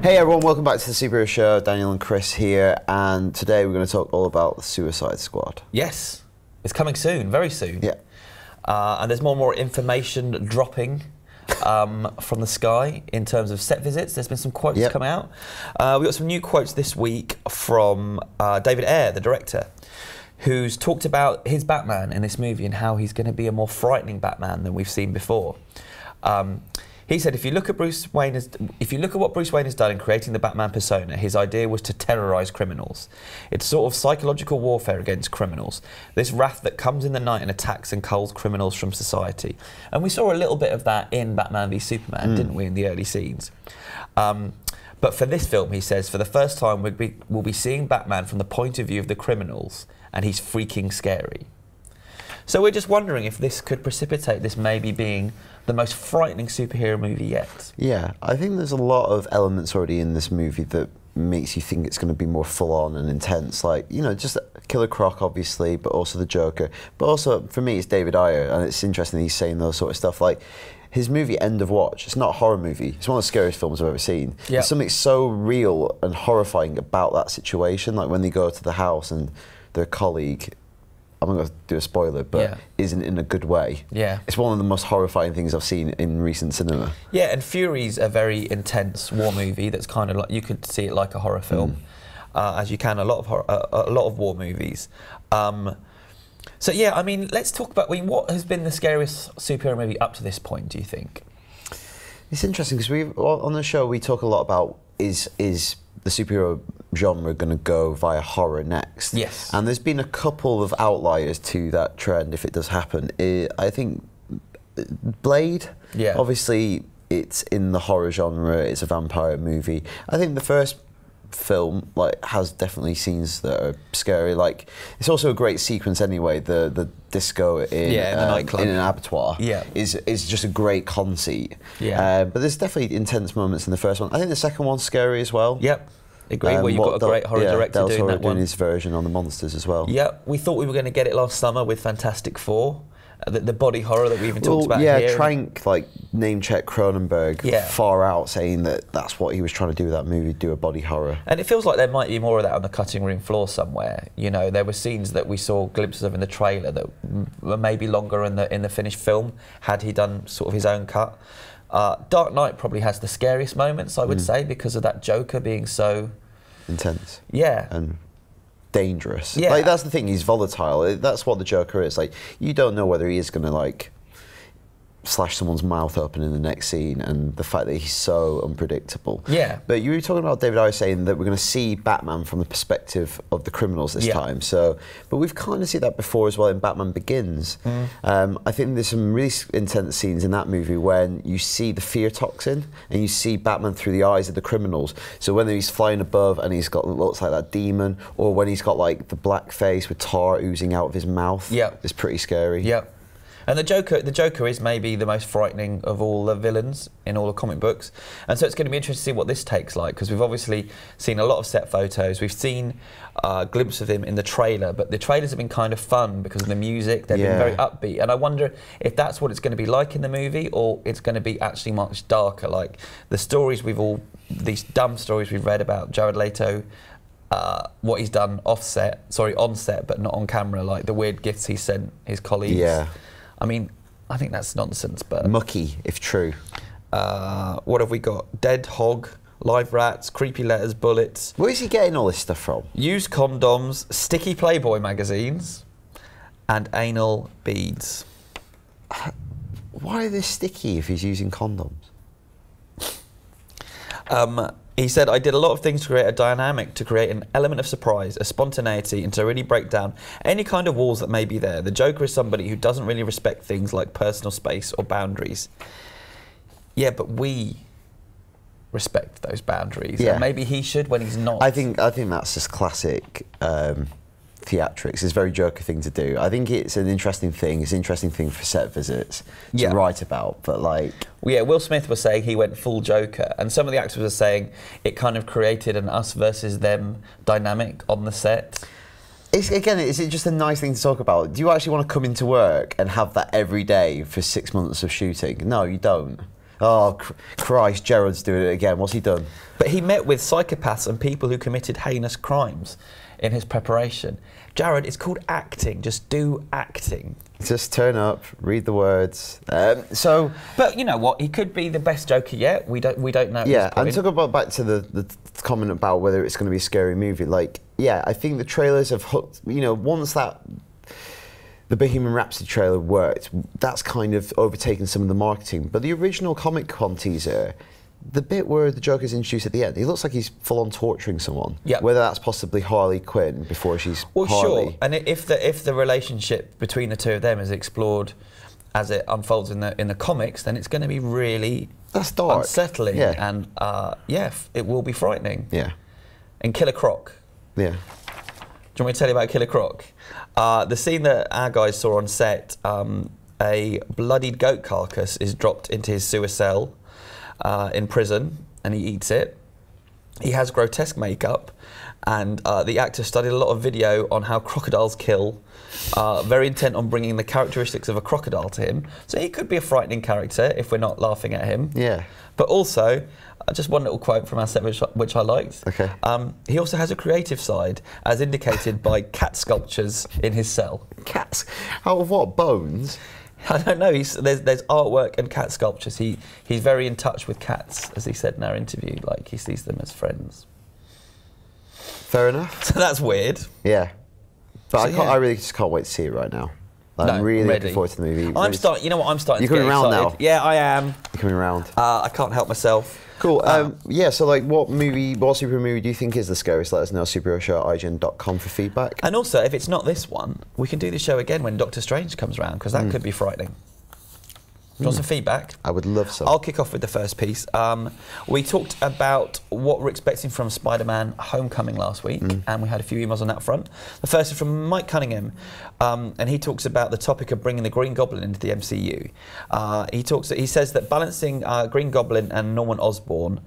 Hey everyone, welcome back to the Superhero Show. Daniel and Chris here, and today we're going to talk all about the Suicide Squad. Yes, it's coming soon, very soon. Yeah. And there's more and more information dropping from the sky in terms of set visits. There's been some quotes come out. We got some new quotes this week from David Ayer, the director, who's talked about his Batman in this movie and how he's going to be a more frightening Batman than we've seen before. He said, if you look at what Bruce Wayne has done in creating the Batman persona, his idea was to terrorise criminals. It's sort of psychological warfare against criminals. This wrath that comes in the night and attacks and culls criminals from society. And we saw a little bit of that in Batman v Superman, didn't we, in the early scenes? But for this film, he says, for the first time, we'll be seeing Batman from the point of view of the criminals, and he's freaking scary. So we're just wondering if this could precipitate this maybe being the most frightening superhero movie yet. Yeah, I think there's a lot of elements already in this movie that makes you think it's going to be more full-on and intense. Like, you know, just Killer Croc, obviously, but also the Joker. But also, for me, it's David Ayer, and it's interesting that he's saying those sort of stuff. Like, his movie End of Watch, it's not a horror movie. It's one of the scariest films I've ever seen. Yep. There's something so real and horrifying about that situation. Like when they go to the house and their colleague, I'm not going to do a spoiler, but isn't in a good way. Yeah. It's one of the most horrifying things I've seen in recent cinema. Yeah, and Fury's a very intense war movie that's kind of like, you could see it like a horror film, as you can a lot of war movies. So yeah, I mean, let's talk about, what has been the scariest superhero movie up to this point, do you think? It's interesting because on the show we talk a lot about is the superhero genre going to go via horror next? Yes. And there's been a couple of outliers to that trend if it does happen. I think Blade, obviously it's in the horror genre, it's a vampire movie. I think the first film has definitely scenes that are scary. Like, it's also a great sequence anyway, the disco in the nightclub in an abattoir is just a great conceit. But there's definitely intense moments in the first one. I think the second one's scary as well. Yep. Agree. Well, you've got a great horror director Del doing Toro that one. doing his version on the monsters as well. Yep. We thought we were going to get it last summer with Fantastic Four, the body horror that we even talked about here. Yeah, Trank name check Cronenberg far out, saying that that's what he was trying to do with that movie, do a body horror. And it feels like there might be more of that on the cutting room floor somewhere. You know, there were scenes that we saw glimpses of in the trailer that were maybe longer in the finished film had he done sort of his own cut. Dark Knight probably has the scariest moments, I would say, because of that Joker being so intense. Yeah. And dangerous. Yeah. That's the thing, he's volatile. That's what the Joker is. Like, you don't know whether he is going to slash someone's mouth open in the next scene, and the fact that he's so unpredictable. Yeah. But you were talking about David Ayer saying that we're going to see Batman from the perspective of the criminals this time. So, but we've kind of seen that before as well in Batman Begins. I think there's some really intense scenes in that movie when you see the fear toxin and you see Batman through the eyes of the criminals. So when he's flying above and he's got looks like that demon, or when he's got the black face with tar oozing out of his mouth. Yeah. It's pretty scary. Yep. And the Joker is maybe the most frightening of all the villains in all the comic books. And so it's going to be interesting to see what this takes like, because we've obviously seen a lot of set photos. We've seen a glimpse of him in the trailer, but the trailers have been kind of fun because of the music. They've been very upbeat. And I wonder if that's what it's going to be like in the movie, or it's going to be actually much darker. Like the stories these dumb stories we've read about Jared Leto, what he's done on set, but not on camera, like the weird gifts he sent his colleagues. Yeah. I mean, I think that's nonsense, but... Mucky, if true. What have we got? Dead hog, live rats, creepy letters, bullets. Where is he getting all this stuff from? Used condoms, sticky Playboy magazines, and anal beads. Why are they sticky if he's using condoms? He said, I did a lot of things to create a dynamic, to create an element of surprise, a spontaneity, and to really break down any kind of walls that may be there. The Joker is somebody who doesn't really respect things like personal space or boundaries. Yeah, but we respect those boundaries. Yeah. And maybe he should when he's not. I think that's just classic theatrics. It's a very Joker thing to do. I think it's an interesting thing. It's an interesting thing for set visits to write about, but Will Smith was saying he went full Joker, and some of the actors were saying it kind of created an us versus them dynamic on the set. Is it just a nice thing to talk about? Do you actually want to come into work and have that every day for 6 months of shooting? No, you don't. Oh, Christ, Gerard's doing it again. What's he done? But he met with psychopaths and people who committed heinous crimes in his preparation. Jared, it's called acting. Just do acting. Just turn up, read the words. But you know what? He could be the best Joker yet. We don't know. Yeah, and talk about back to the comment about whether it's going to be a scary movie. Like, yeah, I think the trailers have hooked. You know, once that the Bohemian Rhapsody trailer worked, that's kind of overtaken some of the marketing. But the original Comic-Con teaser, the bit where the Joker's introduced at the end, he looks like he's full-on torturing someone. Yep. Whether that's possibly Harley Quinn before she's Harley. Sure. And if the relationship between the two of them is explored as it unfolds in the comics, then it's going to be really unsettling. Yeah. And it will be frightening. Yeah. And Killer Croc. Yeah. Do you want me to tell you about Killer Croc? The scene that our guys saw on set, a bloodied goat carcass is dropped into his sewer cell in prison, and he eats it. He has grotesque makeup, and the actor studied a lot of video on how crocodiles kill, very intent on bringing the characteristics of a crocodile to him. So he could be a frightening character if we're not laughing at him. Yeah. But also, just one little quote from our set which I liked. Okay. He also has a creative side, as indicated by cat sculptures in his cell. Cats? Out of what, bones? I don't know. There's artwork and cat sculptures. He's very in touch with cats, as he said in our interview. Like, he sees them as friends. Fair enough. So that's weird. Yeah. But I really just can't wait to see it right now. I'm really looking forward to the movie. You know what? I'm starting to get excited. You're coming around now? Yeah, I am. You're coming around. I can't help myself. Cool. Yeah, so like what superhero movie do you think is the scariest? Let us know, superheroShow@ign.com for feedback. And also, if it's not this one, we can do the show again when Doctor Strange comes around, because that could be frightening. Do you want some feedback? I would love some. I'll kick off with the first piece. We talked about what we're expecting from Spider-Man Homecoming last week, and we had a few emails on that front. The first is from Mike Cunningham, and he talks about the topic of bringing the Green Goblin into the MCU. He says that balancing Green Goblin and Norman Osborn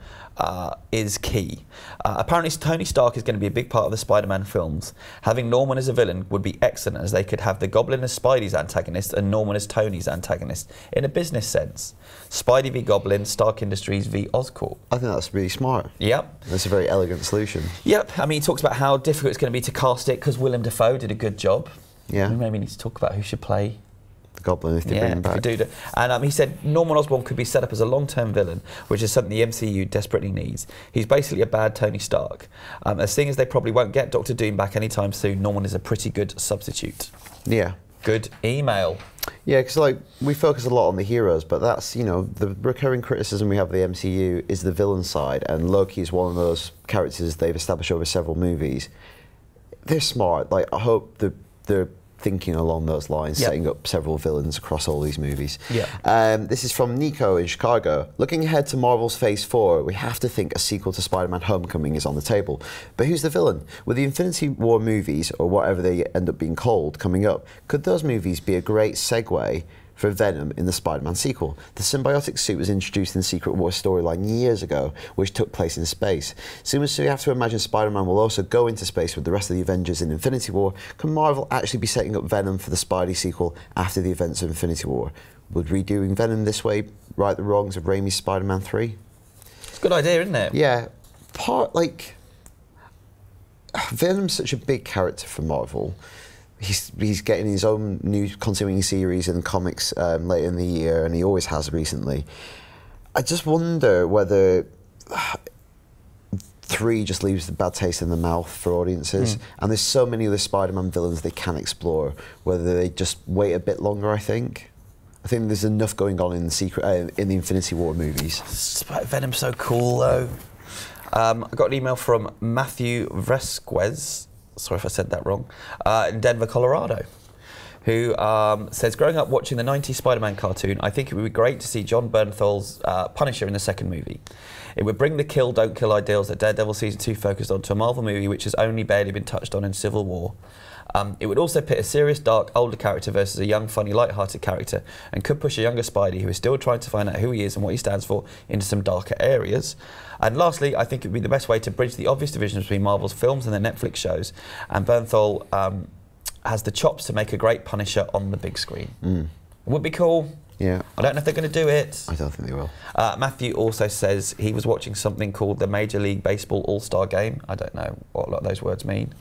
is key. Apparently Tony Stark is going to be a big part of the Spider-Man films. Having Norman as a villain would be excellent, as they could have the Goblin as Spidey's antagonist and Norman as Tony's antagonist in a business sense. Spidey v Goblin, Stark Industries v Oscorp. I think that's really smart. Yep. That's a very elegant solution. Yep. I mean, he talks about how difficult it's going to be to cast it because Willem Dafoe did a good job. Yeah. We maybe need to talk about who should play the Goblin if they bring him back. And he said Norman Osborn could be set up as a long-term villain, which is something the MCU desperately needs. He's basically a bad Tony Stark. As seeing as they probably won't get Doctor Doom back anytime soon, Norman is a pretty good substitute. Yeah. Good email. Yeah, because like we focus a lot on the heroes, but that's, you know, the recurring criticism we have of the MCU is the villain side, and Loki is one of those characters they've established over several movies. They're smart. Like, I hope they're thinking along those lines, setting up several villains across all these movies. This is from Nico in Chicago. Looking ahead to Marvel's Phase 4, we have to think a sequel to Spider-Man Homecoming is on the table. But who's the villain? With the Infinity War movies, or whatever they end up being called, coming up, could those movies be a great segue for Venom in the Spider-Man sequel? The symbiotic suit was introduced in the Secret War storyline years ago, which took place in space. So we have to imagine Spider-Man will also go into space with the rest of the Avengers in Infinity War. Can Marvel actually be setting up Venom for the Spidey sequel after the events of Infinity War? Would redoing Venom this way right the wrongs of Raimi's Spider-Man 3? It's a good idea, isn't it? Yeah. Venom's such a big character for Marvel. He's getting his own new continuing series in comics later in the year, and he always has recently. I just wonder whether 3 just leaves the bad taste in the mouth for audiences, and there's so many other Spider-Man villains they can explore, whether they just wait a bit longer, I think there's enough going on in the Infinity War movies. Venom's so cool, though. I got an email from Matthew Vesquez, sorry if I said that wrong, in Denver, Colorado, who says, growing up watching the 90s Spider-Man cartoon, I think it would be great to see John Bernthal's Punisher in the second movie. It would bring the kill, don't kill ideals that Daredevil Season 2 focused on to a Marvel movie which has only barely been touched on in Civil War. It would also pit a serious, dark, older character versus a young, funny, light-hearted character, and could push a younger Spidey, who is still trying to find out who he is and what he stands for, into some darker areas. And lastly, I think it would be the best way to bridge the obvious divisions between Marvel's films and their Netflix shows, and Bernthal has the chops to make a great Punisher on the big screen. It would be cool. Yeah. I don't know if they're going to do it. I don't think they will. Matthew also says he was watching something called the Major League Baseball All-Star Game. I don't know what a lot of those words mean.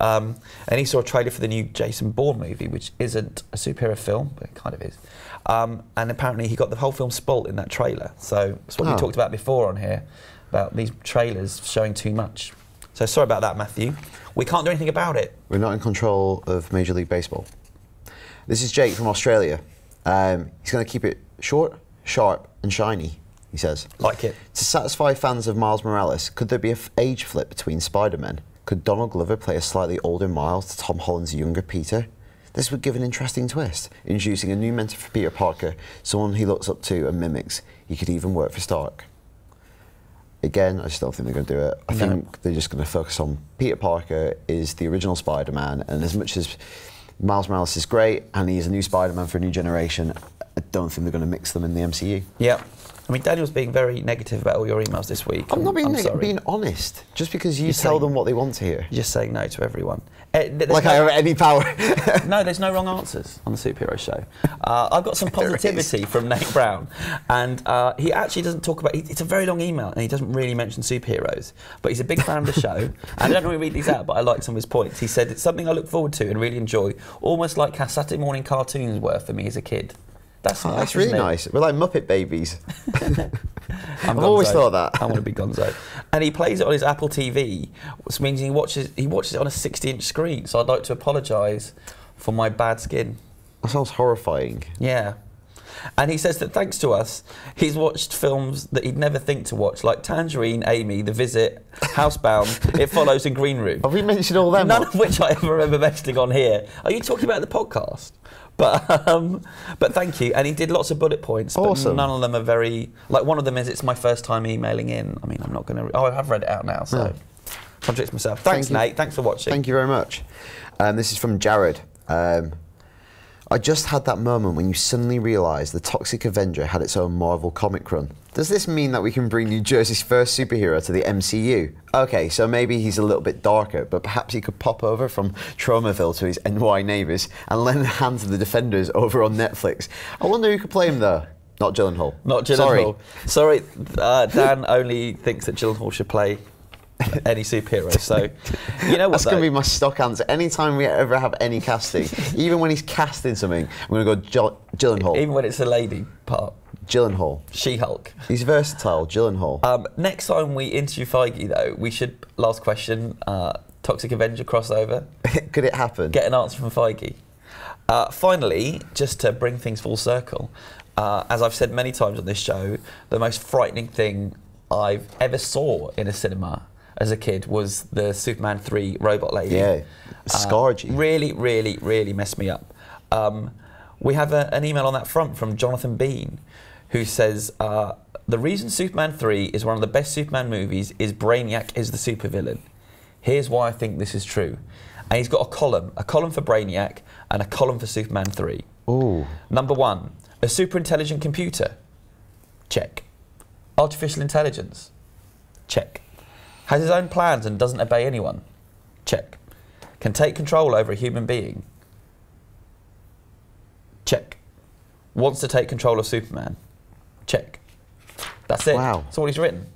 And he saw a trailer for the new Jason Bourne movie, which isn't a superhero film, but it kind of is. And apparently he got the whole film spoilt in that trailer. So it's what we talked about before on here, about these trailers showing too much. So sorry about that, Matthew. We can't do anything about it. We're not in control of Major League Baseball. This is Jake from Australia. He's going to keep it short, sharp and shiny, he says. Like it. To satisfy fans of Miles Morales, could there be an age flip between Spider-Men? Could Donald Glover play a slightly older Miles to Tom Holland's younger Peter? This would give an interesting twist, introducing a new mentor for Peter Parker, someone he looks up to and mimics. He could even work for Stark. Again, I just don't think they're going to do it. I think they're just going to focus on Peter Parker is the original Spider-Man, and as much as Miles Morales is great and he's a new Spider-Man for a new generation, I don't think they're going to mix them in the MCU. Yeah. I mean, Daniel's being very negative about all your emails this week. I'm not being negative, being honest. Just because you tell them what they want to hear. You're just saying no to everyone. Like I have any power. No, there's no wrong answers on the Superhero Show. I've got some positivity from Nate Brown, and he actually doesn't talk about. It's a very long email, and he doesn't really mention superheroes. But he's a big fan of the show, and I don't really read these out, but I like some of his points. He said it's something I look forward to and really enjoy, almost like how Saturday morning cartoons were for me as a kid. That's nice. That's really nice. We're like Muppet babies. I've always thought that. I want to be Gonzo. And he plays it on his Apple TV, which means he watches it on a 60-inch screen. So I'd like to apologise for my bad skin. That sounds horrifying. Yeah. And he says that thanks to us, he's watched films that he'd never think to watch, like Tangerine, Amy, The Visit, Housebound, It Follows and Green Room. Have we mentioned all them? None of which I ever remember mentioning on here. Are you talking about the podcast? But thank you. And he did lots of bullet points. Awesome. But none of them are very... Like, one of them is, it's my first time emailing in. I mean, I'm not going to... Oh, I have read it out now, so... Contradicts myself. Thanks, Nate. Thanks for watching. Thank you very much. This is from Jared. I just had that moment when you suddenly realise the Toxic Avenger had its own Marvel comic run. Does this mean that we can bring New Jersey's first superhero to the MCU? Okay, so maybe he's a little bit darker, but perhaps he could pop over from Tromaville to his NY neighbours and lend a hand to the Defenders over on Netflix. I wonder who could play him though. Not Gyllenhaal. Not Gyllenhaal. Sorry, Dan only thinks that Gyllenhaal should play any superhero, so you know what? That's going to be my stock answer. Anytime we ever have any casting, even when he's casting something, I'm going to go Gyllenhaal. Even when it's a lady part. Gyllenhaal. She-Hulk. He's versatile, Gyllenhaal. Next time we interview Feige, though, we should, last question, Toxic Avenger crossover. Could it happen? Get an answer from Feige. Finally, just to bring things full circle, as I've said many times on this show, the most frightening thing I've ever saw in a cinema as a kid was the Superman 3 robot lady. Yeah, scarred you. Really, really, really messed me up. We have an email on that front from Jonathan Bean, who says, the reason Superman 3 is one of the best Superman movies is Brainiac is the supervillain. Here's why I think this is true. And he's got a column for Brainiac and a column for Superman 3. Ooh. Number 1, a super intelligent computer. Check. Artificial intelligence. Check. Has his own plans and doesn't obey anyone. Check. Can take control over a human being. Check. Wants to take control of Superman. Check. That's it. Wow. That's all he's written.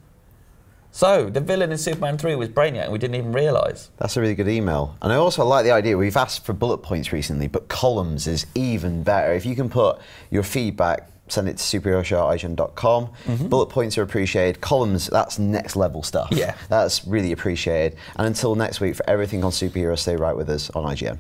So, the villain in Superman 3 was Brainiac and we didn't even realise. That's a really good email. And I also like the idea, we've asked for bullet points recently, but columns is even better. If you can put your feedback, send it to superheroshowatIGN.com. Bullet points are appreciated. Columns, that's next level stuff. Yeah. That's really appreciated. And until next week, for everything on superheroes, stay right with us on IGN.